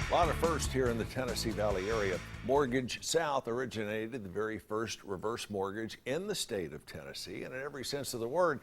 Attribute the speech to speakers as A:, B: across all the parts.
A: A lot of firsts here in the Tennessee Valley area. Mortgage South originated the very first reverse mortgage in the state of Tennessee, and in every sense of the word.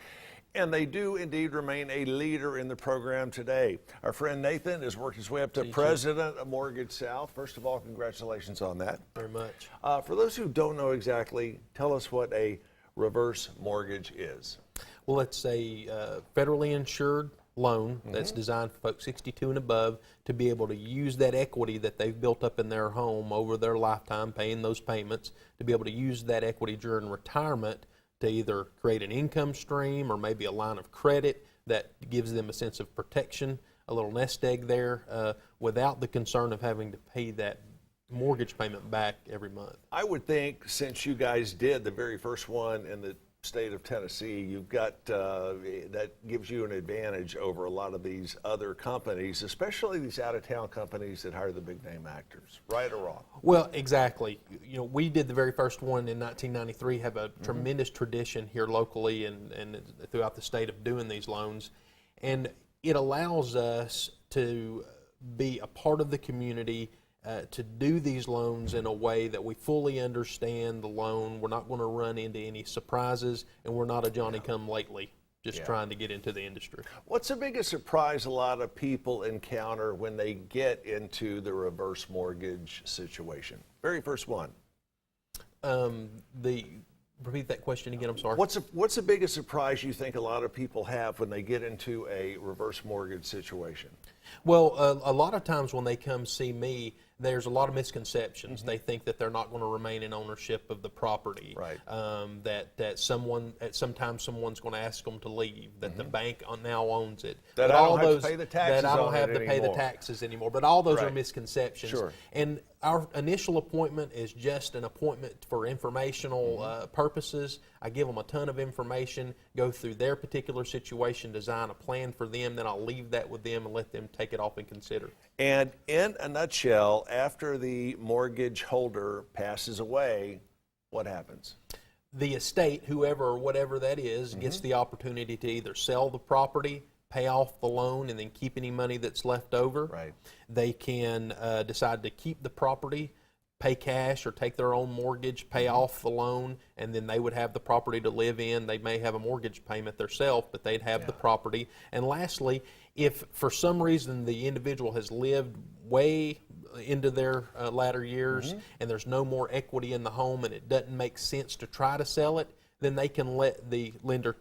A: And they do indeed remain a leader in the program today. Our friend Nathan has worked his way up to president of Mortgage South. First of all, congratulations on that.
B: Very much.
A: For those who don't know exactly, tell us what a reverse mortgage is.
B: Well, it's a federally insured loan that's designed for folks 62 and above to be able to use that equity that they've built up in their home over their lifetime, paying those payments, to be able to use that equity during retirement to either create an income stream or maybe a line of credit that gives them a sense of protection, a little nest egg there, without the concern of having to pay that mortgage payment back every month.
A: I would think, since you guys did the very first one in the state of Tennessee, you've got that gives you an advantage over a lot of these other companies, especially these out-of-town companies that hire the big-name actors, right or wrong?
B: Well, exactly. You know, we did the very first one in 1993, have a tremendous tradition here locally and throughout the state of doing these loans, and it allows us to be a part of the community, to do these loans in a way that we fully understand the loan. We're not going to run into any surprises, and we're not a Johnny-come-lately just trying to get into the industry. What's
A: the biggest surprise a lot of people encounter when they get into the reverse mortgage situation? Very first one.
B: Repeat that question again, I'm sorry.
A: What's the biggest surprise you think a lot of people have when they get into a reverse mortgage situation?
B: Well, a lot of times when they come see me, there's a lot of misconceptions. They think that they're not going to remain in ownership of the property.
A: Right.
B: That sometimes someone's going to ask them to leave. That the bank now owns it.
A: That I don't have to pay the taxes.
B: That I don't have to pay the taxes anymore. But all those are misconceptions.
A: Sure.
B: And our initial appointment is just an appointment for informational purposes. I give them a ton of information, go through their particular situation, design a plan for them, then I'll leave that with them and let them take it off and consider.
A: And in a nutshell, after the mortgage holder passes away, what happens?
B: The estate, whoever or whatever that is, gets the opportunity to either sell the property, pay off the loan, and then keep any money that's left over.
A: Right.
B: They can decide to keep the property, pay cash or take their own mortgage, pay off the loan, and then they would have the property to live in. They may have a mortgage payment themselves, but they'd have the property. And lastly, if for some reason the individual has lived way into their latter years and there's no more equity in the home and it doesn't make sense to try to sell it, then they can let the lender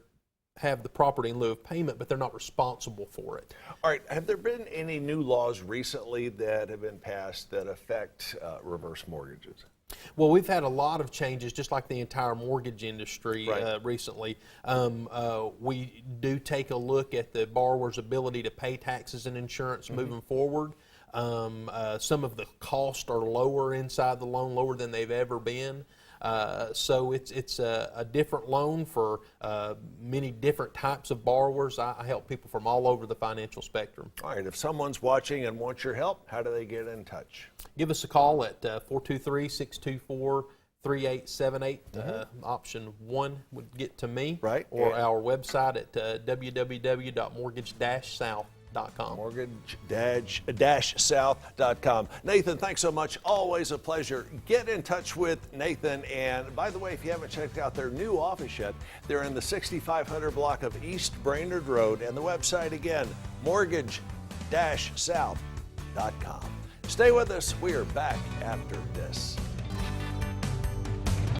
B: have the property in lieu of payment, but they're not responsible for it.
A: All right, have there been any new laws recently that have been passed that affect reverse mortgages?
B: Well, we've had a lot of changes, just like the entire mortgage industry recently. We do take a look at the borrower's ability to pay taxes and insurance moving forward. Some of the costs are lower inside the loan, lower than they've ever been. So it's a different loan for many different types of borrowers. I help people from all over the financial spectrum.
A: All right, if someone's watching and wants your help, how do they get in touch?
B: Give us a call at 423-624-3878. Option 1 would get to me, or our website at www.mortgage-south.com.
A: Mortgage-south.com. Nathan, thanks so much. Always a pleasure. Get in touch with Nathan. And by the way, if you haven't checked out their new office yet, they're in the 6500 block of East Brainerd Road. And the website again, mortgage-south.com. Stay with us. We are back after this.